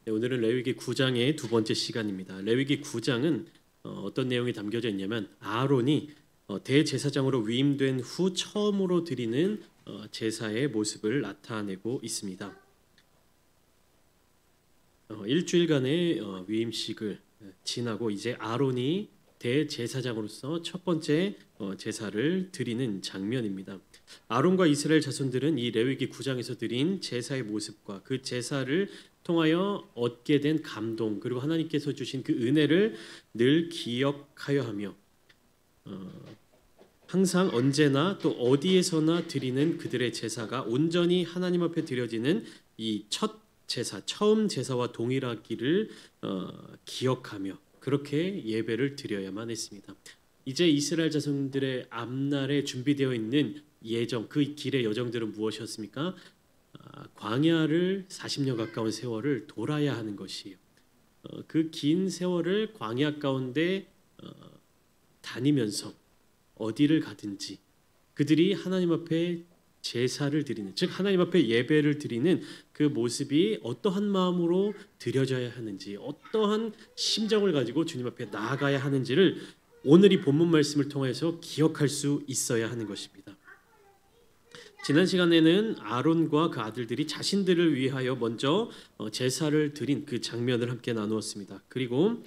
네, 오늘은 레위기 9장의 두 번째 시간입니다. 레위기 9장은 어떤 내용이 담겨져 있냐면 아론이 대제사장으로 위임된 후 처음으로 드리는 제사의 모습을 나타내고 있습니다. 일주일간의 위임식을 지나고 이제 아론이 대제사장으로서 첫 번째 제사를 드리는 장면입니다. 아론과 이스라엘 자손들은 이 레위기 9장에서 드린 제사의 모습과 그 제사를 통하여 얻게 된 감동 그리고 하나님께서 주신 그 은혜를 늘 기억하여 하며 항상 언제나 또 어디에서나 드리는 그들의 제사가 온전히 하나님 앞에 드려지는 이 첫 제사, 처음 제사와 동일하기를 기억하며 그렇게 예배를 드려야만 했습니다. 이제 이스라엘 자손들의 앞날에 준비되어 있는 예정, 그 길의 여정들은 무엇이었습니까? 광야를 40년 가까운 세월을 돌아야 하는 것이에요. 그 긴 세월을 광야 가운데 다니면서 어디를 가든지 그들이 하나님 앞에 제사를 드리는, 즉 하나님 앞에 예배를 드리는 그 모습이 어떠한 마음으로 드려져야 하는지, 어떠한 심정을 가지고 주님 앞에 나아가야 하는지를 오늘 이 본문 말씀을 통해서 기억할 수 있어야 하는 것입니다. 지난 시간에는 아론과 그 아들들이 자신들을 위하여 먼저 제사를 드린 그 장면을 함께 나누었습니다. 그리고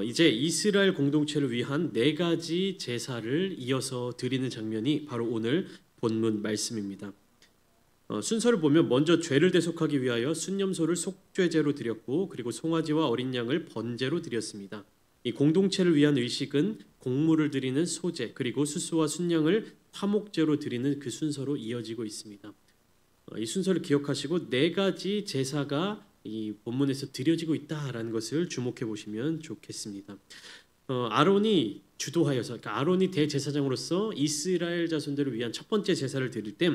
이제 이스라엘 공동체를 위한 네 가지 제사를 이어서 드리는 장면이 바로 오늘 본문 말씀입니다. 순서를 보면 먼저 죄를 대속하기 위하여 순념소를 속죄제로 드렸고 그리고 송아지와 어린 양을 번제로 드렸습니다. 이 공동체를 위한 의식은 곡물을 드리는 소제 그리고 수수와 순양을 화목제로 드리는 그 순서로 이어지고 있습니다. 이 순서를 기억하시고 네 가지 제사가 이 본문에서 드려지고 있다라는 것을 주목해 보시면 좋겠습니다. 아론이 주도하여서, 그러니까 아론이 대제사장으로서 이스라엘 자손들을 위한 첫 번째 제사를 드릴 때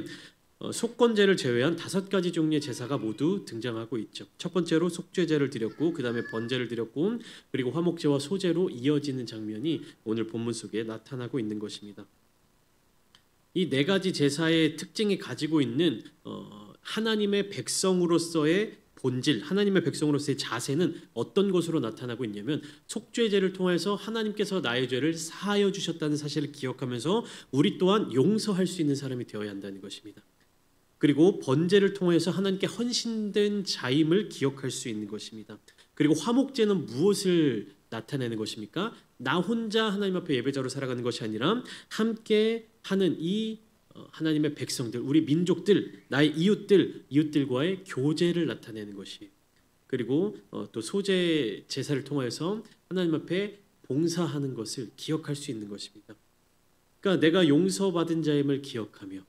속건제를 제외한 5가지 종류의 제사가 모두 등장하고 있죠. 첫 번째로 속죄제를 드렸고 그 다음에 번제를 드렸고 그리고 화목제와 소제로 이어지는 장면이 오늘 본문 속에 나타나고 있는 것입니다. 이 네 가지 제사의 특징이 가지고 있는 하나님의 백성으로서의 본질, 하나님의 백성으로서의 자세는 어떤 것으로 나타나고 있냐면 속죄제를 통해서 하나님께서 나의 죄를 사하여 주셨다는 사실을 기억하면서 우리 또한 용서할 수 있는 사람이 되어야 한다는 것입니다. 그리고 번제를 통해서 하나님께 헌신된 자임을 기억할 수 있는 것입니다. 그리고 화목제는 무엇을 나타내는 것입니까? 나 혼자 하나님 앞에 예배자로 살아가는 것이 아니라 함께 하는 이 하나님의 백성들, 우리 민족들, 나의 이웃들과의 교제를 나타내는 것이에요. 그리고 또 소제 제사를 통해서 하나님 앞에 봉사하는 것을 기억할 수 있는 것입니다. 그러니까 내가 용서받은 자임을 기억하며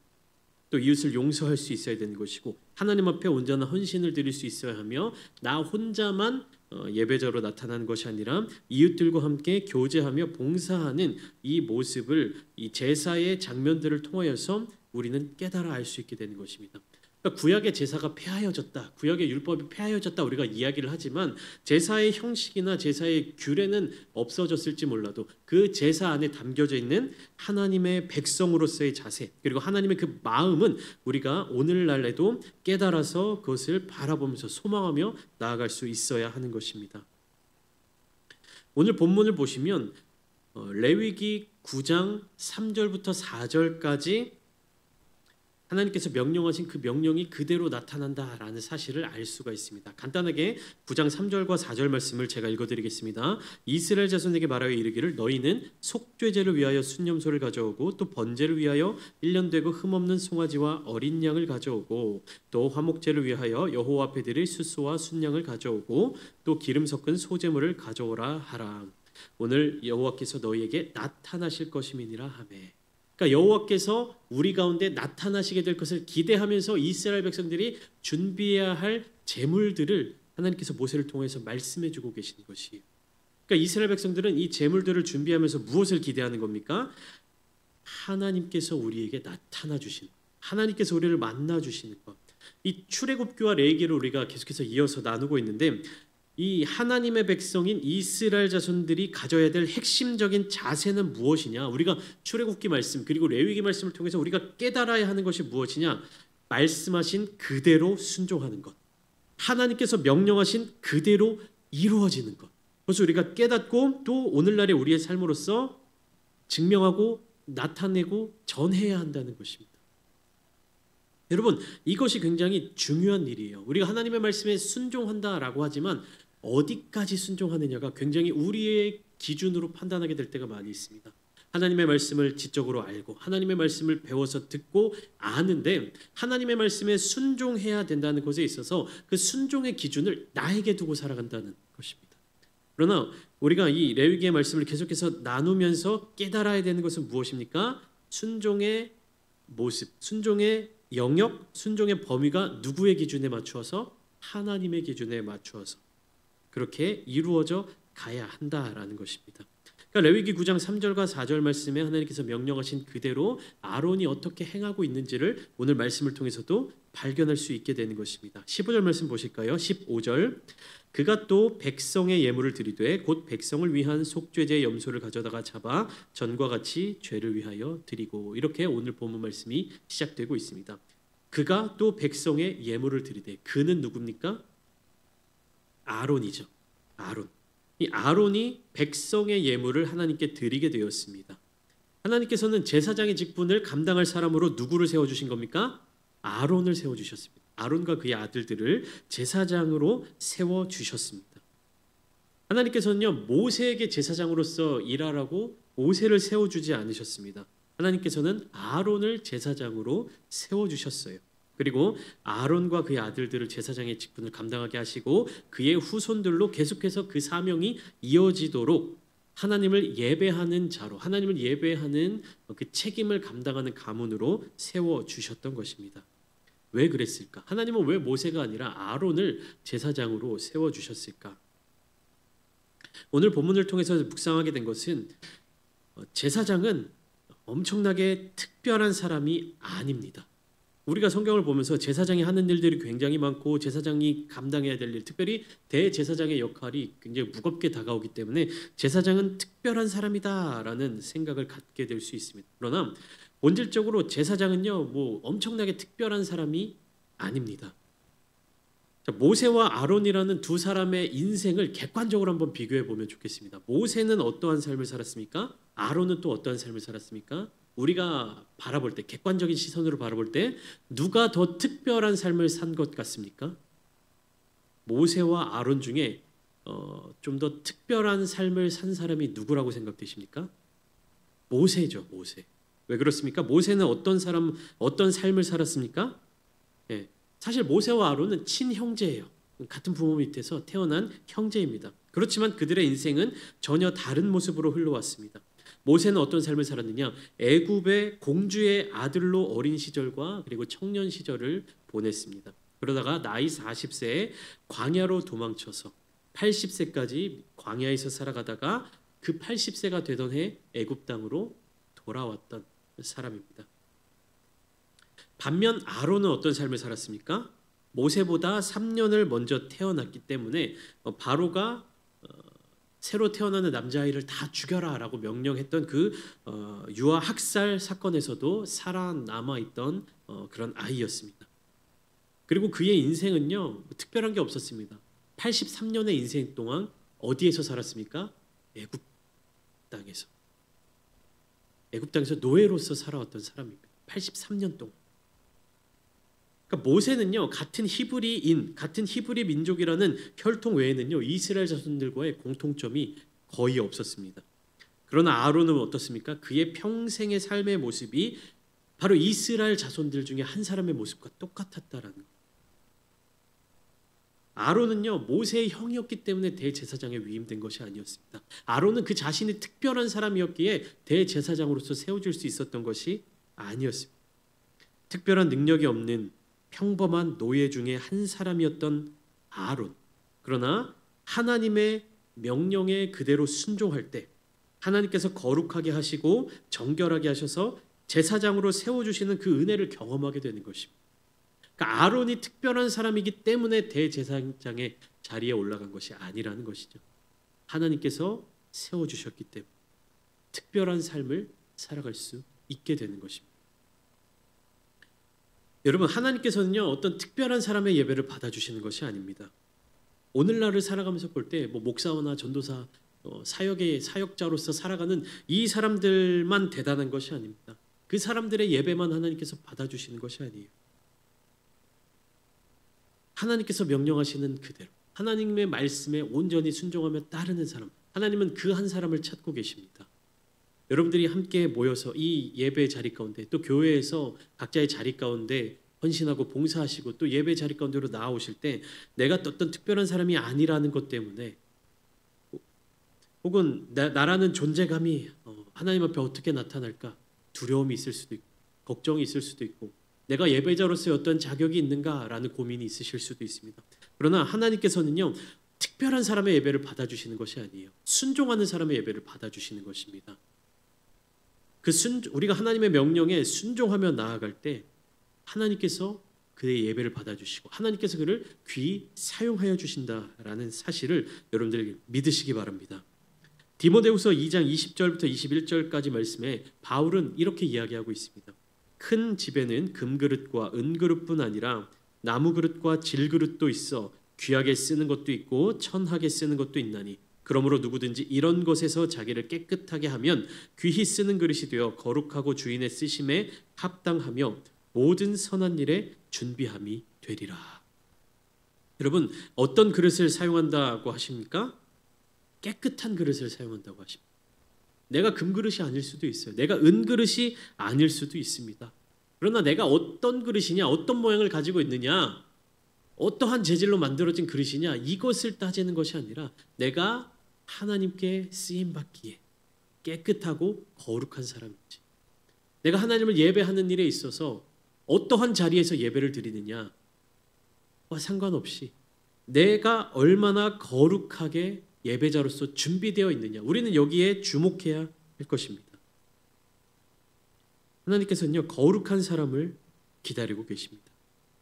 또 이웃을 용서할 수 있어야 되는 것이고 하나님 앞에 온전한 헌신을 드릴 수 있어야 하며 나 혼자만 예배자로 나타나는 것이 아니라 이웃들과 함께 교제하며 봉사하는 이 모습을 이 제사의 장면들을 통하여서 우리는 깨달아 알 수 있게 되는 것입니다. 그러니까 구약의 제사가 폐하여졌다, 구약의 율법이 폐하여졌다 우리가 이야기를 하지만 제사의 형식이나 제사의 규례는 없어졌을지 몰라도 그 제사 안에 담겨져 있는 하나님의 백성으로서의 자세 그리고 하나님의 그 마음은 우리가 오늘날에도 깨달아서 그것을 바라보면서 소망하며 나아갈 수 있어야 하는 것입니다. 오늘 본문을 보시면 레위기 9장 3절부터 4절까지 하나님께서 명령하신 그 명령이 그대로 나타난다라는 사실을 알 수가 있습니다. 간단하게 9장 3절과 4절 말씀을 제가 읽어드리겠습니다. 이스라엘 자손에게 말하여 이르기를 너희는 속죄제를 위하여 순념소를 가져오고 또 번제를 위하여 1년 되고 흠없는 송아지와 어린 양을 가져오고 또 화목제를 위하여 여호와 앞에 드릴 수수와 순양을 가져오고 또 기름 섞은 소제물을 가져오라 하라. 오늘 여호와께서 너희에게 나타나실 것임이니라 하매. 그러니까 여호와께서 우리 가운데 나타나시게 될 것을 기대하면서 이스라엘 백성들이 준비해야 할 제물들을 하나님께서 모세를 통해서 말씀해 주고 계시는 것이에요. 그러니까 이스라엘 백성들은 이 제물들을 준비하면서 무엇을 기대하는 겁니까? 하나님께서 우리에게 나타나 주시는 것, 하나님께서 우리를 만나 주시는 것. 이 출애굽기와 레위기를 우리가 계속해서 이어서 나누고 있는데 이 하나님의 백성인 이스라엘 자손들이 가져야 될 핵심적인 자세는 무엇이냐? 우리가 출애굽기 말씀 그리고 레위기 말씀을 통해서 우리가 깨달아야 하는 것이 무엇이냐? 말씀하신 그대로 순종하는 것. 하나님께서 명령하신 그대로 이루어지는 것. 그래서 우리가 깨닫고 또 오늘날의 우리의 삶으로서 증명하고 나타내고 전해야 한다는 것입니다. 여러분, 이것이 굉장히 중요한 일이에요. 우리가 하나님의 말씀에 순종한다라고 하지만 어디까지 순종하느냐가 굉장히 우리의 기준으로 판단하게 될 때가 많이 있습니다. 하나님의 말씀을 지적으로 알고 하나님의 말씀을 배워서 듣고 아는데 하나님의 말씀에 순종해야 된다는 것에 있어서 그 순종의 기준을 나에게 두고 살아간다는 것입니다. 그러나 우리가 이 레위기의 말씀을 계속해서 나누면서 깨달아야 되는 것은 무엇입니까? 순종의 모습, 순종의 영역, 순종의 범위가 누구의 기준에 맞추어서? 하나님의 기준에 맞추어서 그렇게 이루어져 가야 한다라는 것입니다. 그러니까 레위기 9장 3절과 4절 말씀에 하나님께서 명령하신 그대로 아론이 어떻게 행하고 있는지를 오늘 말씀을 통해서도 발견할 수 있게 되는 것입니다. 15절 말씀 보실까요? 15절 그가 또 백성의 예물을 드리되 곧 백성을 위한 속죄제 염소를 가져다가 잡아 전과 같이 죄를 위하여 드리고 이렇게 오늘 본문 말씀이 시작되고 있습니다. 그가 또 백성의 예물을 드리되 그는 누굽니까? 아론이죠. 아론. 이 아론이 백성의 예물을 하나님께 드리게 되었습니다. 하나님께서는 제사장의 직분을 감당할 사람으로 누구를 세워주신 겁니까? 아론을 세워주셨습니다. 아론과 그의 아들들을 제사장으로 세워주셨습니다. 하나님께서는요 모세에게 제사장으로서 일하라고 모세를 세워주지 않으셨습니다. 하나님께서는 아론을 제사장으로 세워주셨어요. 그리고 아론과 그의 아들들을 제사장의 직분을 감당하게 하시고 그의 후손들로 계속해서 그 사명이 이어지도록 하나님을 예배하는 자로 하나님을 예배하는 그 책임을 감당하는 가문으로 세워주셨던 것입니다. 왜 그랬을까? 하나님은 왜 모세가 아니라 아론을 제사장으로 세워주셨을까? 오늘 본문을 통해서 묵상하게 된 것은 제사장은 엄청나게 특별한 사람이 아닙니다. 우리가 성경을 보면서 제사장이 하는 일들이 굉장히 많고 제사장이 감당해야 될 일, 특별히 대제사장의 역할이 굉장히 무겁게 다가오기 때문에 제사장은 특별한 사람이다라는 생각을 갖게 될 수 있습니다. 그러나 본질적으로 제사장은요, 뭐 엄청나게 특별한 사람이 아닙니다. 자, 모세와 아론이라는 두 사람의 인생을 객관적으로 한번 비교해 보면 좋겠습니다. 모세는 어떠한 삶을 살았습니까? 아론은 또 어떠한 삶을 살았습니까? 우리가 바라볼 때 객관적인 시선으로 바라볼 때 누가 더 특별한 삶을 산 것 같습니까? 모세와 아론 중에 좀 더 특별한 삶을 산 사람이 누구라고 생각되십니까? 모세죠, 모세. 왜 그렇습니까? 모세는 어떤 삶을 살았습니까? 예, 사실 모세와 아론은 친형제예요. 같은 부모 밑에서 태어난 형제입니다. 그렇지만 그들의 인생은 전혀 다른 모습으로 흘러왔습니다. 모세는 어떤 삶을 살았느냐? 애굽의 공주의 아들로 어린 시절과 그리고 청년 시절을 보냈습니다. 그러다가 나이 40세에 광야로 도망쳐서 80세까지 광야에서 살아가다가 그 80세가 되던 해 애굽 땅으로 돌아왔던 사람입니다. 반면 아론은 어떤 삶을 살았습니까? 모세보다 3년을 먼저 태어났기 때문에 바로가 새로 태어나는 남자아이를 다 죽여라라고 명령했던 그 유아 학살 사건에서도 살아남아 있던 그런 아이였습니다. 그리고 그의 인생은요 특별한 게 없었습니다. 83년의 인생 동안 어디에서 살았습니까? 애굽 땅에서. 애굽 땅에서 노예로서 살아왔던 사람입니다. 83년 동안. 그러니까 모세는요 같은 히브리인, 같은 히브리 민족이라는 혈통 외에는요 이스라엘 자손들과의 공통점이 거의 없었습니다. 그러나 아론은 어떻습니까? 그의 평생의 삶의 모습이 바로 이스라엘 자손들 중에 한 사람의 모습과 똑같았다라는 거예요. 아론은요 모세의 형이었기 때문에 대제사장에 위임된 것이 아니었습니다. 아론은 그 자신이 특별한 사람이었기에 대제사장으로서 세워질 수 있었던 것이 아니었습니다. 특별한 능력이 없는 평범한 노예 중에 한 사람이었던 아론. 그러나 하나님의 명령에 그대로 순종할 때 하나님께서 거룩하게 하시고 정결하게 하셔서 제사장으로 세워주시는 그 은혜를 경험하게 되는 것입니다. 그러니까 아론이 특별한 사람이기 때문에 대제사장의 자리에 올라간 것이 아니라는 것이죠. 하나님께서 세워주셨기 때문에 특별한 삶을 살아갈 수 있게 되는 것입니다. 여러분, 하나님께서는요 어떤 특별한 사람의 예배를 받아주시는 것이 아닙니다. 오늘날을 살아가면서 볼 때 뭐 목사나 전도사, 사역의 사역자로서 살아가는 이 사람들만 대단한 것이 아닙니다. 그 사람들의 예배만 하나님께서 받아주시는 것이 아니에요. 하나님께서 명령하시는 그대로 하나님의 말씀에 온전히 순종하며 따르는 사람, 하나님은 그 한 사람을 찾고 계십니다. 여러분들이 함께 모여서 이 예배 자리 가운데, 또 교회에서 각자의 자리 가운데 헌신하고 봉사하시고 또 예배 자리 가운데로 나아오실 때 내가 어떤 특별한 사람이 아니라는 것 때문에, 혹은 나라는 존재감이 하나님 앞에 어떻게 나타날까 두려움이 있을 수도 있고 걱정이 있을 수도 있고 내가 예배자로서의 어떤 자격이 있는가라는 고민이 있으실 수도 있습니다. 그러나 하나님께서는요 특별한 사람의 예배를 받아주시는 것이 아니에요. 순종하는 사람의 예배를 받아주시는 것입니다. 우리가 하나님의 명령에 순종하며 나아갈 때 하나님께서 그의 예배를 받아주시고 하나님께서 그를 귀히 사용하여 주신다라는 사실을 여러분들 믿으시기 바랍니다. 디모데후서 2장 20절부터 21절까지 말씀에 바울은 이렇게 이야기하고 있습니다. 큰 집에는 금그릇과 은그릇뿐 아니라 나무그릇과 질그릇도 있어 귀하게 쓰는 것도 있고 천하게 쓰는 것도 있나니 그러므로 누구든지 이런 것에서 자기를 깨끗하게 하면 귀히 쓰는 그릇이 되어 거룩하고 주인의 쓰심에 합당하며 모든 선한 일에 준비함이 되리라. 여러분, 어떤 그릇을 사용한다고 하십니까? 깨끗한 그릇을 사용한다고 하십니다. 내가 금그릇이 아닐 수도 있어요. 내가 은그릇이 아닐 수도 있습니다. 그러나 내가 어떤 그릇이냐, 어떤 모양을 가지고 있느냐, 어떠한 재질로 만들어진 그릇이냐, 이것을 따지는 것이 아니라 내가 하나님께 쓰임받기에 깨끗하고 거룩한 사람인지, 내가 하나님을 예배하는 일에 있어서 어떠한 자리에서 예배를 드리느냐와 상관없이 내가 얼마나 거룩하게 예배자로서 준비되어 있느냐, 우리는 여기에 주목해야 할 것입니다. 하나님께서는요 거룩한 사람을 기다리고 계십니다.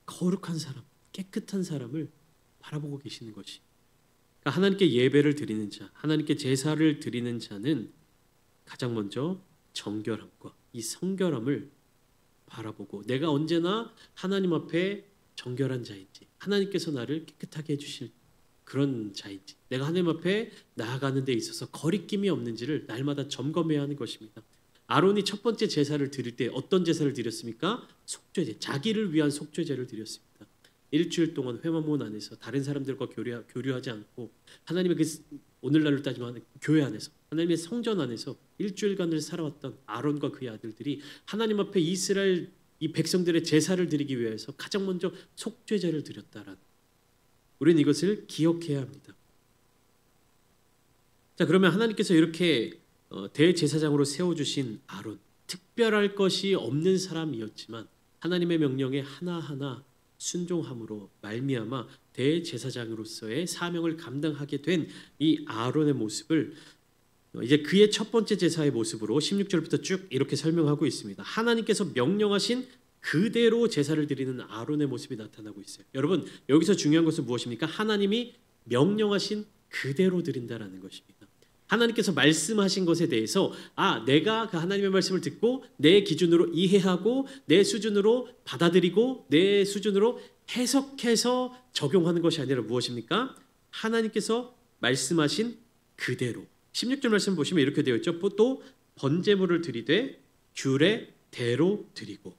거룩한 사람, 깨끗한 사람을 바라보고 계시는 것이, 그러니까 하나님께 예배를 드리는 자, 하나님께 제사를 드리는 자는 가장 먼저 정결함과 이 성결함을 바라보고 내가 언제나 하나님 앞에 정결한 자인지, 하나님께서 나를 깨끗하게 해주실 그런 자인지, 내가 하나님 앞에 나아가는 데 있어서 거리낌이 없는지를 날마다 점검해야 하는 것입니다. 아론이 첫 번째 제사를 드릴 때 어떤 제사를 드렸습니까? 속죄제, 자기를 위한 속죄제를 드렸습니다. 일주일 동안 회막문 안에서 다른 사람들과 교류하지 않고 하나님의 오늘날로 따지면 교회 안에서, 하나님의 성전 안에서 일주일간을 살아왔던 아론과 그의 아들들이 하나님 앞에 이스라엘 이 백성들의 제사를 드리기 위해서 가장 먼저 속죄제를 드렸다라는, 우리는 이것을 기억해야 합니다. 자, 그러면 하나님께서 이렇게 대제사장으로 세워주신 아론, 특별할 것이 없는 사람이었지만 하나님의 명령에 하나하나 순종함으로 말미암아 대제사장으로서의 사명을 감당하게 된 이 아론의 모습을 이제 그의 첫 번째 제사의 모습으로 16절부터 쭉 이렇게 설명하고 있습니다. 하나님께서 명령하신 그대로 제사를 드리는 아론의 모습이 나타나고 있어요. 여러분, 여기서 중요한 것은 무엇입니까? 하나님이 명령하신 그대로 드린다라는 것입니다. 하나님께서 말씀하신 것에 대해서 내가 그 하나님의 말씀을 듣고 내 기준으로 이해하고 내 수준으로 받아들이고 내 수준으로 해석해서 적용하는 것이 아니라 무엇입니까? 하나님께서 말씀하신 그대로. 16절 말씀 보시면 이렇게 되어 있죠. 또 번제물을 드리되 규례대로 드리고,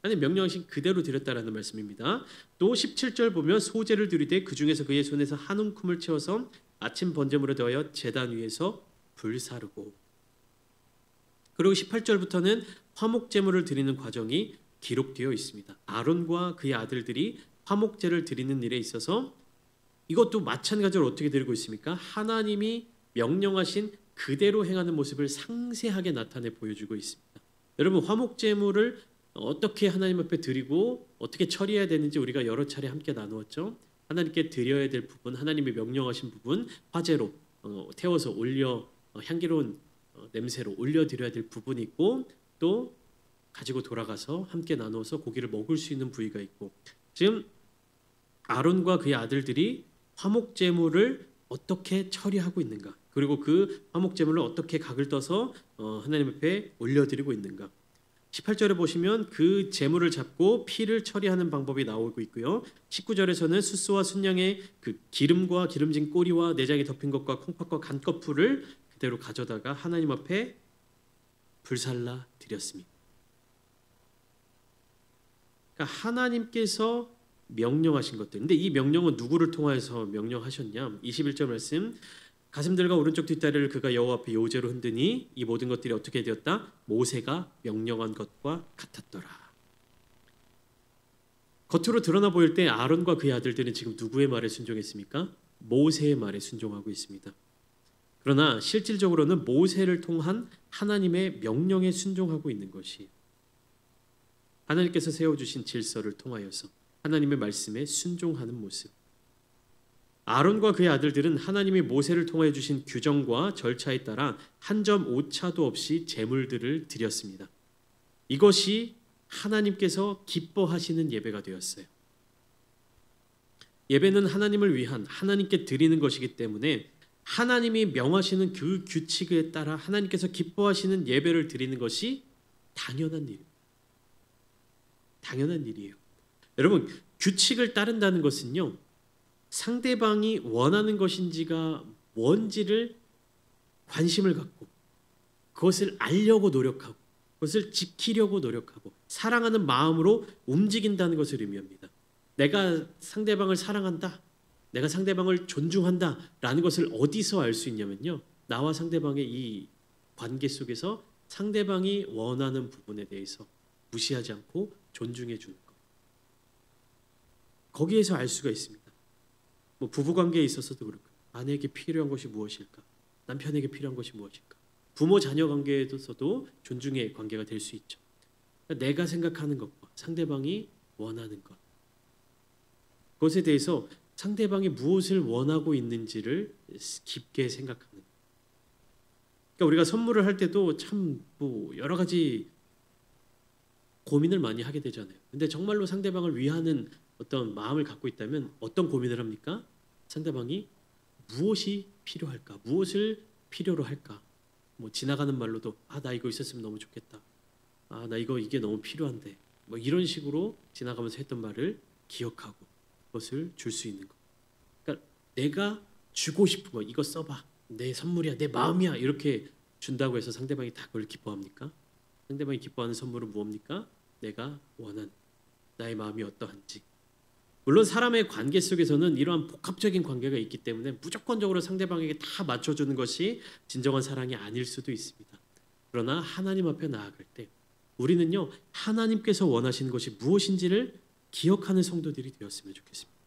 하나님 명령하신 그대로 드렸다라는 말씀입니다. 또 17절 보면 소제를 드리되 그 중에서 그의 손에서 한 움큼을 채워서 아침 번제물에 더하여 제단 위에서 불사르고, 그리고 18절부터는 화목제물을 드리는 과정이 기록되어 있습니다. 아론과 그의 아들들이 화목제를 드리는 일에 있어서 이것도 마찬가지로 어떻게 드리고 있습니까? 하나님이 명령하신 그대로 행하는 모습을 상세하게 나타내 보여주고 있습니다. 여러분, 화목제물을 어떻게 하나님 앞에 드리고 어떻게 처리해야 되는지 우리가 여러 차례 함께 나누었죠. 하나님께 드려야 될 부분, 하나님이 명령하신 부분, 화제로 태워서 올려 향기로운 냄새로 올려드려야 될 부분이 있고, 또 가지고 돌아가서 함께 나눠서 고기를 먹을 수 있는 부위가 있고, 지금 아론과 그의 아들들이 화목제물을 어떻게 처리하고 있는가, 그리고 그 화목제물을 어떻게 각을 떠서 하나님 앞에 올려드리고 있는가, 18절에 보시면 그 제물을 잡고 피를 처리하는 방법이 나오고 있고요. 19절에서는 숫소와 순양의 그 기름과 기름진 꼬리와 내장이 덮인 것과 콩팥과 간꺼풀을 그대로 가져다가 하나님 앞에 불살라 드렸습니다. 그러니까 하나님께서 명령하신 것들. 근데 이 명령은 누구를 통하여서 명령하셨냐? 21절 말씀. 가슴들과 오른쪽 뒷다리를 그가 여호와 앞에 요제로 흔드니 이 모든 것들이 어떻게 되었다? 모세가 명령한 것과 같았더라. 겉으로 드러나 보일 때 아론과 그의 아들들은 지금 누구의 말에 순종했습니까? 모세의 말에 순종하고 있습니다. 그러나 실질적으로는 모세를 통한 하나님의 명령에 순종하고 있는 것이 하나님께서 세워주신 질서를 통하여서 하나님의 말씀에 순종하는 모습. 아론과 그의 아들들은 하나님이 모세를 통하여 주신 규정과 절차에 따라 한 점 오차도 없이 제물들을 드렸습니다. 이것이 하나님께서 기뻐하시는 예배가 되었어요. 예배는 하나님을 위한 하나님께 드리는 것이기 때문에 하나님이 명하시는 그 규칙에 따라 하나님께서 기뻐하시는 예배를 드리는 것이 당연한 일이에요. 당연한 일이에요. 여러분, 규칙을 따른다는 것은요, 상대방이 원하는 것인지가 뭔지를 관심을 갖고 그것을 알려고 노력하고 그것을 지키려고 노력하고 사랑하는 마음으로 움직인다는 것을 의미합니다. 내가 상대방을 사랑한다, 내가 상대방을 존중한다라는 것을 어디서 알 수 있냐면요, 나와 상대방의 이 관계 속에서 상대방이 원하는 부분에 대해서 무시하지 않고 존중해 주는 것, 거기에서 알 수가 있습니다. 뭐 부부관계에 있어서도 그렇고, 아내에게 필요한 것이 무엇일까, 남편에게 필요한 것이 무엇일까, 부모 자녀 관계에서도 존중의 관계가 될 수 있죠. 그러니까 내가 생각하는 것과 상대방이 원하는 것, 그것에 대해서 상대방이 무엇을 원하고 있는지를 깊게 생각하는 것. 그러니까 우리가 선물을 할 때도 참 뭐 여러 가지 고민을 많이 하게 되잖아요. 근데 정말로 상대방을 위하는 어떤 마음을 갖고 있다면 어떤 고민을 합니까? 상대방이 무엇이 필요할까? 무엇을 필요로 할까? 뭐 지나가는 말로도 나 이거 있었으면 너무 좋겠다. 나 이게 너무 필요한데. 뭐 이런 식으로 지나가면서 했던 말을 기억하고 그것을 줄 수 있는 것. 그러니까 내가 주고 싶은 거, 이거 써봐. 내 선물이야, 내 마음이야. 이렇게 준다고 해서 상대방이 다 그걸 기뻐합니까? 상대방이 기뻐하는 선물은 무엇입니까? 내가 원하는 나의 마음이 어떠한지. 물론 사람의 관계 속에서는 이러한 복합적인 관계가 있기 때문에 무조건적으로 상대방에게 다 맞춰주는 것이 진정한 사랑이 아닐 수도 있습니다. 그러나 하나님 앞에 나아갈 때 우리는요, 하나님께서 원하시는 것이 무엇인지를 기억하는 성도들이 되었으면 좋겠습니다.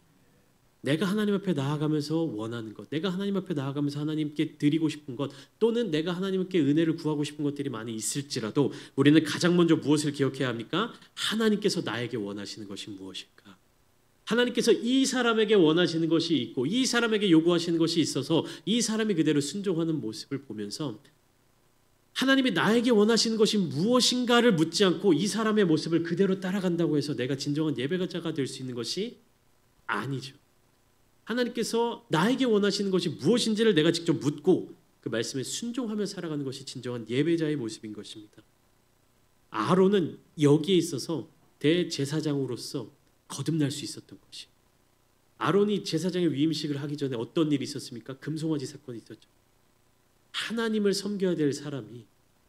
내가 하나님 앞에 나아가면서 원하는 것, 내가 하나님 앞에 나아가면서 하나님께 드리고 싶은 것, 또는 내가 하나님께 은혜를 구하고 싶은 것들이 많이 있을지라도 우리는 가장 먼저 무엇을 기억해야 합니까? 하나님께서 나에게 원하시는 것이 무엇일까? 하나님께서 이 사람에게 원하시는 것이 있고 이 사람에게 요구하시는 것이 있어서 이 사람이 그대로 순종하는 모습을 보면서 하나님이 나에게 원하시는 것이 무엇인가를 묻지 않고 이 사람의 모습을 그대로 따라간다고 해서 내가 진정한 예배자가 될 수 있는 것이 아니죠. 하나님께서 나에게 원하시는 것이 무엇인지를 내가 직접 묻고 그 말씀에 순종하며 살아가는 것이 진정한 예배자의 모습인 것입니다. 아론은 여기에 있어서 대제사장으로서 거듭날 수 있었던 것이, 아론이 제사장의 위임식을 하기 전에 어떤 일이 있었습니까? 금송아지 사건이 있었죠. 하나님을 섬겨야 될 사람이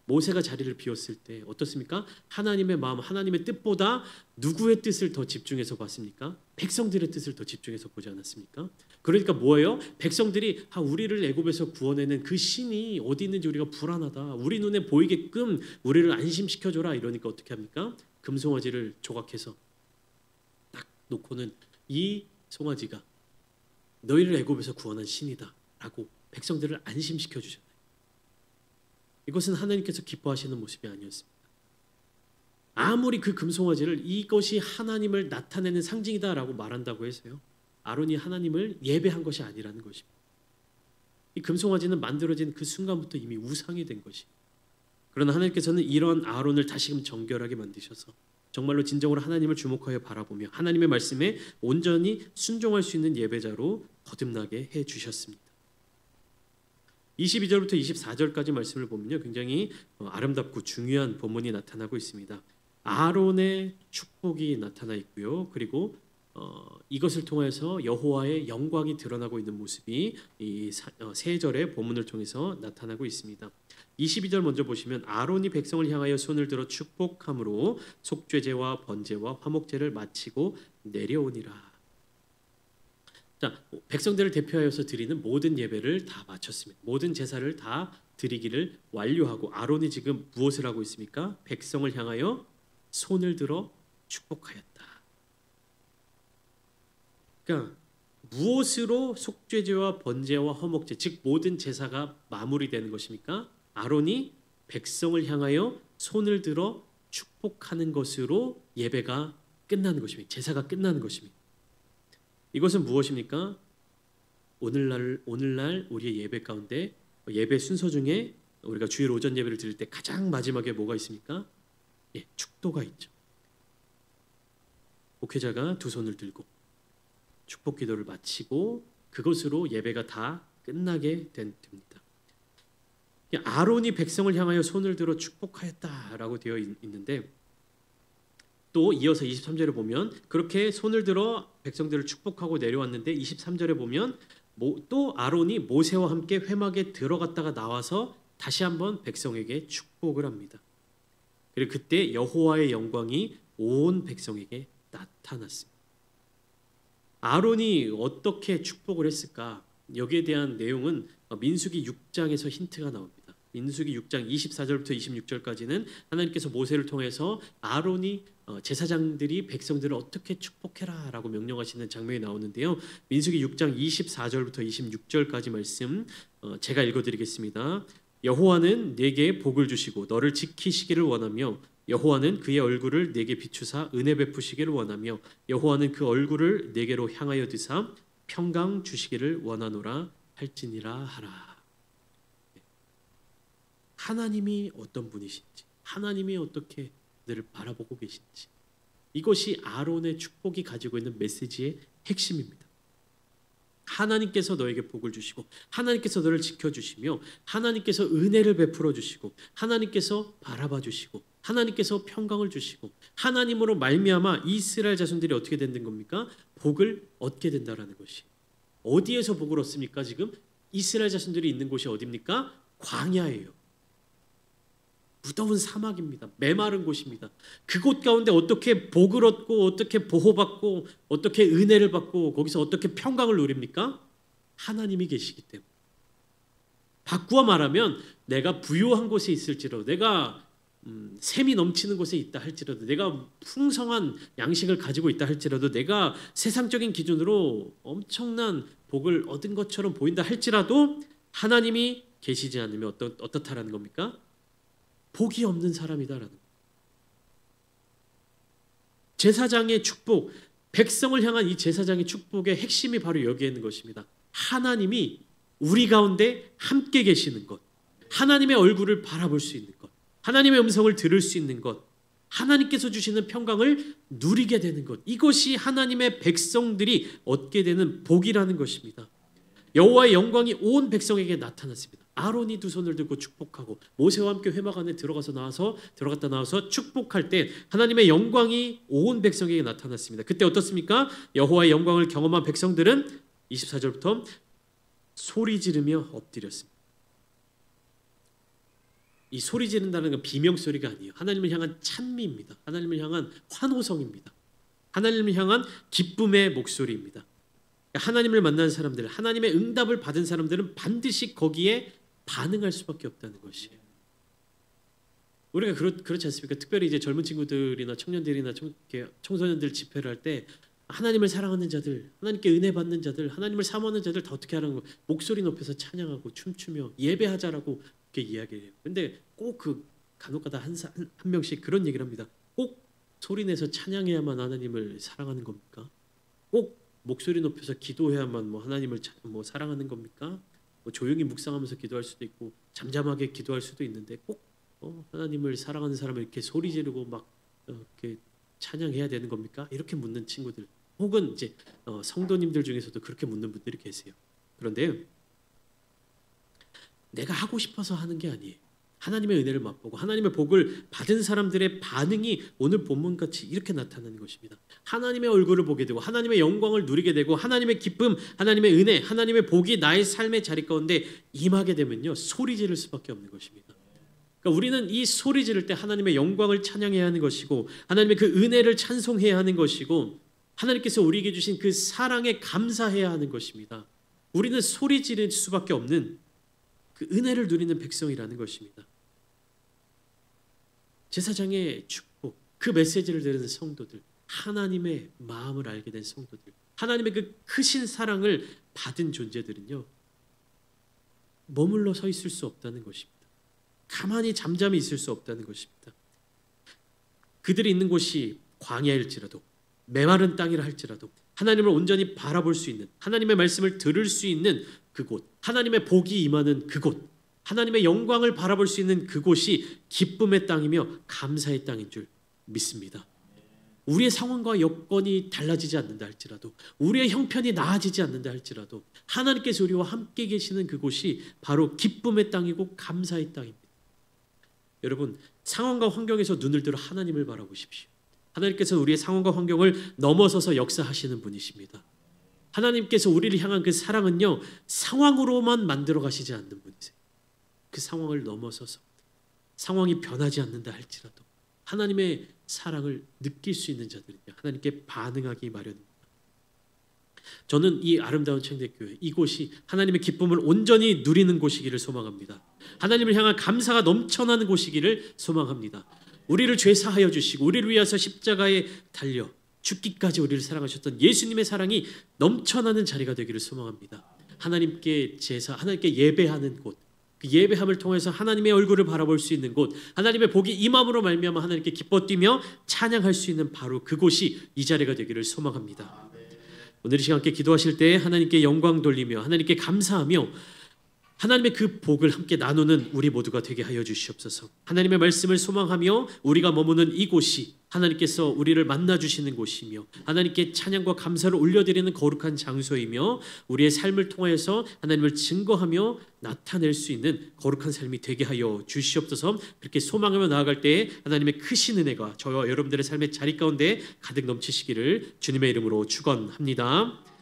모세가 자리를 비웠을 때 어떻습니까? 하나님의 마음, 하나님의 뜻보다 누구의 뜻을 더 집중해서 봤습니까? 백성들의 뜻을 더 집중해서 보지 않았습니까? 그러니까 뭐예요? 백성들이 우리를 애굽에서 구원해낸 그 신이 어디 있는지 우리가 불안하다, 우리 눈에 보이게끔 우리를 안심시켜줘라. 이러니까 어떻게 합니까? 금송아지를 조각해서 딱 놓고는 이 송아지가 너희를 애굽에서 구원한 신이다 라고 백성들을 안심시켜 주셨어요. 이것은 하나님께서 기뻐하시는 모습이 아니었습니다. 아무리 그 금송아지를 이것이 하나님을 나타내는 상징이다라고 말한다고 해서요, 아론이 하나님을 예배한 것이 아니라는 것입니다. 이 금송아지는 만들어진 그 순간부터 이미 우상이 된 것이. 그러나 하나님께서는 이런 아론을 다시금 정결하게 만드셔서 정말로 진정으로 하나님을 주목하여 바라보며 하나님의 말씀에 온전히 순종할 수 있는 예배자로 거듭나게 해주셨습니다. 22절부터 24절까지 말씀을 보면요, 굉장히 아름답고 중요한 본문이 나타나고 있습니다. 아론의 축복이 나타나 있고요. 그리고 이것을 통해서 여호와의 영광이 드러나고 있는 모습이 이 3절의 본문을 통해서 나타나고 있습니다. 22절 먼저 보시면 아론이 백성을 향하여 손을 들어 축복함으로 속죄제와 번제와 화목제를 마치고 내려오니라. 자, 백성들을 대표하여서 드리는 모든 예배를 다 마쳤습니다. 모든 제사를 다 드리기를 완료하고 아론이 지금 무엇을 하고 있습니까? 백성을 향하여 손을 들어 축복하였다. 그러니까 무엇으로 속죄제와 번제와 화목제, 즉 모든 제사가 마무리되는 것입니까? 아론이 백성을 향하여 손을 들어 축복하는 것으로 예배가 끝나는 것입니다. 제사가 끝나는 것입니다. 이것은 무엇입니까? 오늘날 우리의 예배 가운데 예배 순서 중에 우리가 주일 오전 예배를 드릴 때 가장 마지막에 뭐가 있습니까? 예, 축도가 있죠. 목회자가 두 손을 들고 축복 기도를 마치고 그것으로 예배가 다 끝나게 됩니다. 아론이 백성을 향하여 손을 들어 축복하였다라고 되어 있는데 또 이어서 23절에 보면 그렇게 손을 들어 백성들을 축복하고 내려왔는데 23절에 보면 또 아론이 모세와 함께 회막에 들어갔다가 나와서 다시 한번 백성에게 축복을 합니다. 그리고 그때 여호와의 영광이 온 백성에게 나타났습니다. 아론이 어떻게 축복을 했을까? 여기에 대한 내용은 민수기 6장에서 힌트가 나옵니다. 민수기 6장 24절부터 26절까지는 하나님께서 모세를 통해서 아론이 제사장들이 백성들을 어떻게 축복해라 라고 명령하시는 장면이 나오는데요. 민수기 6장 24절부터 26절까지 말씀 제가 읽어드리겠습니다. 여호와는 내게 복을 주시고 너를 지키시기를 원하며 여호와는 그의 얼굴을 내게 비추사 은혜 베푸시기를 원하며 여호와는 그 얼굴을 내게로 향하여 드사 평강 주시기를 원하노라 할지니라 하라. 하나님이 어떤 분이신지, 하나님이 어떻게 그들을 바라보고 계신지, 이것이 아론의 축복이 가지고 있는 메시지의 핵심입니다. 하나님께서 너에게 복을 주시고 하나님께서 너를 지켜주시며 하나님께서 은혜를 베풀어 주시고 하나님께서 바라봐 주시고 하나님께서 평강을 주시고 하나님으로 말미암아 이스라엘 자손들이 어떻게 되는 겁니까? 복을 얻게 된다라는 것이. 어디에서 복을 얻습니까? 지금 이스라엘 자손들이 있는 곳이 어디입니까? 광야예요. 무더운 사막입니다. 메마른 곳입니다. 그곳 가운데 어떻게 복을 얻고 어떻게 보호받고 어떻게 은혜를 받고 거기서 어떻게 평강을 누립니까? 하나님이 계시기 때문에. 바꾸어 말하면 내가 부유한 곳에 있을지라도 내가 샘이 넘치는 곳에 있다 할지라도 내가 풍성한 양식을 가지고 있다 할지라도 내가 세상적인 기준으로 엄청난 복을 얻은 것처럼 보인다 할지라도 하나님이 계시지 않으면 어떻다라는 겁니까? 복이 없는 사람이다라는 거예요. 제사장의 축복, 백성을 향한 이 제사장의 축복의 핵심이 바로 여기에 있는 것입니다. 하나님이 우리 가운데 함께 계시는 것, 하나님의 얼굴을 바라볼 수 있는 것, 하나님의 음성을 들을 수 있는 것, 하나님께서 주시는 평강을 누리게 되는 것, 이것이 하나님의 백성들이 얻게 되는 복이라는 것입니다. 여호와의 영광이 온 백성에게 나타났습니다. 아론이 두 손을 들고 축복하고 모세와 함께 회막 안에 들어갔다 나와서 축복할 때 하나님의 영광이 온 백성에게 나타났습니다. 그때 어떻습니까? 여호와의 영광을 경험한 백성들은 24절부터 소리 지르며 엎드렸습니다. 이 소리 지른다는 건 비명소리가 아니에요. 하나님을 향한 찬미입니다. 하나님을 향한 환호성입니다. 하나님을 향한 기쁨의 목소리입니다. 하나님을 만난 사람들, 하나님의 응답을 받은 사람들은 반드시 거기에 반응할 수밖에 없다는 것이에요. 우리가 그렇지 않습니까? 특별히 이제 젊은 친구들이나 청년들이나 청소년들 집회를 할 때 하나님을 사랑하는 자들, 하나님께 은혜 받는 자들, 하나님을 사모하는 자들 다 어떻게 하라는 거? 목소리 높여서 찬양하고 춤추며 예배하자라고 이렇게 이야기해요. 근데 꼭 그 간혹가다 한 명씩 그런 얘기를 합니다. 꼭 소리내서 찬양해야만 하나님을 사랑하는 겁니까? 꼭 목소리 높여서 기도해야만 하나님을 사랑하는 겁니까? 조용히 묵상하면서 기도할 수도 있고 잠잠하게 기도할 수도 있는데 꼭 하나님을 사랑하는 사람을 이렇게 소리 지르고 막 이렇게 찬양해야 되는 겁니까? 이렇게 묻는 친구들, 혹은 이제 성도님들 중에서도 그렇게 묻는 분들이 계세요. 그런데 내가 하고 싶어서 하는 게 아니에요. 하나님의 은혜를 맛보고 하나님의 복을 받은 사람들의 반응이 오늘 본문같이 이렇게 나타나는 것입니다. 하나님의 얼굴을 보게 되고 하나님의 영광을 누리게 되고 하나님의 기쁨, 하나님의 은혜, 하나님의 복이 나의 삶의 자리 가운데 임하게 되면요, 소리 지를 수밖에 없는 것입니다. 그러니까 우리는 이 소리 지를 때 하나님의 영광을 찬양해야 하는 것이고 하나님의 그 은혜를 찬송해야 하는 것이고 하나님께서 우리에게 주신 그 사랑에 감사해야 하는 것입니다. 우리는 소리 지를 수밖에 없는 그 은혜를 누리는 백성이라는 것입니다. 제사장의 축복, 그 메시지를 들은 성도들, 하나님의 마음을 알게 된 성도들, 하나님의 그 크신 사랑을 받은 존재들은요, 머물러 서 있을 수 없다는 것입니다. 가만히 잠잠히 있을 수 없다는 것입니다. 그들이 있는 곳이 광야일지라도 메마른 땅이라 할지라도 하나님을 온전히 바라볼 수 있는, 하나님의 말씀을 들을 수 있는 그곳, 하나님의 복이 임하는 그곳, 하나님의 영광을 바라볼 수 있는 그곳이 기쁨의 땅이며 감사의 땅인 줄 믿습니다. 우리의 상황과 여건이 달라지지 않는다 할지라도, 우리의 형편이 나아지지 않는다 할지라도 하나님께서 우리와 함께 계시는 그곳이 바로 기쁨의 땅이고 감사의 땅입니다. 여러분, 상황과 환경에서 눈을 들어 하나님을 바라보십시오. 하나님께서 우리의 상황과 환경을 넘어서서 역사하시는 분이십니다. 하나님께서 우리를 향한 그 사랑은요, 상황으로만 만들어 가시지 않는 분이세요. 그 상황을 넘어서서 상황이 변하지 않는다 할지라도 하나님의 사랑을 느낄 수 있는 자들은요, 하나님께 반응하기 마련입니다. 저는 이 아름다운 청대교회, 이곳이 하나님의 기쁨을 온전히 누리는 곳이기를 소망합니다. 하나님을 향한 감사가 넘쳐나는 곳이기를 소망합니다. 우리를 죄사하여 주시고 우리를 위해서 십자가에 달려 죽기까지 우리를 사랑하셨던 예수님의 사랑이 넘쳐나는 자리가 되기를 소망합니다. 하나님께 제사, 하나님께 예배하는 곳, 그 예배함을 통해서 하나님의 얼굴을 바라볼 수 있는 곳, 하나님의 복이 임함으로 말미암아 하나님께 기뻐 뛰며 찬양할 수 있는 바로 그곳이 이 자리가 되기를 소망합니다. 오늘 이 시간 함께 기도하실 때 하나님께 영광 돌리며 하나님께 감사하며 하나님의 그 복을 함께 나누는 우리 모두가 되게 하여 주시옵소서. 하나님의 말씀을 소망하며 우리가 머무는 이곳이 하나님께서 우리를 만나주시는 곳이며 하나님께 찬양과 감사를 올려드리는 거룩한 장소이며 우리의 삶을 통해서 하나님을 증거하며 나타낼 수 있는 거룩한 삶이 되게 하여 주시옵소서. 그렇게 소망하며 나아갈 때 하나님의 크신 은혜가 저와 여러분들의 삶의 자리 가운데 가득 넘치시기를 주님의 이름으로 축원합니다.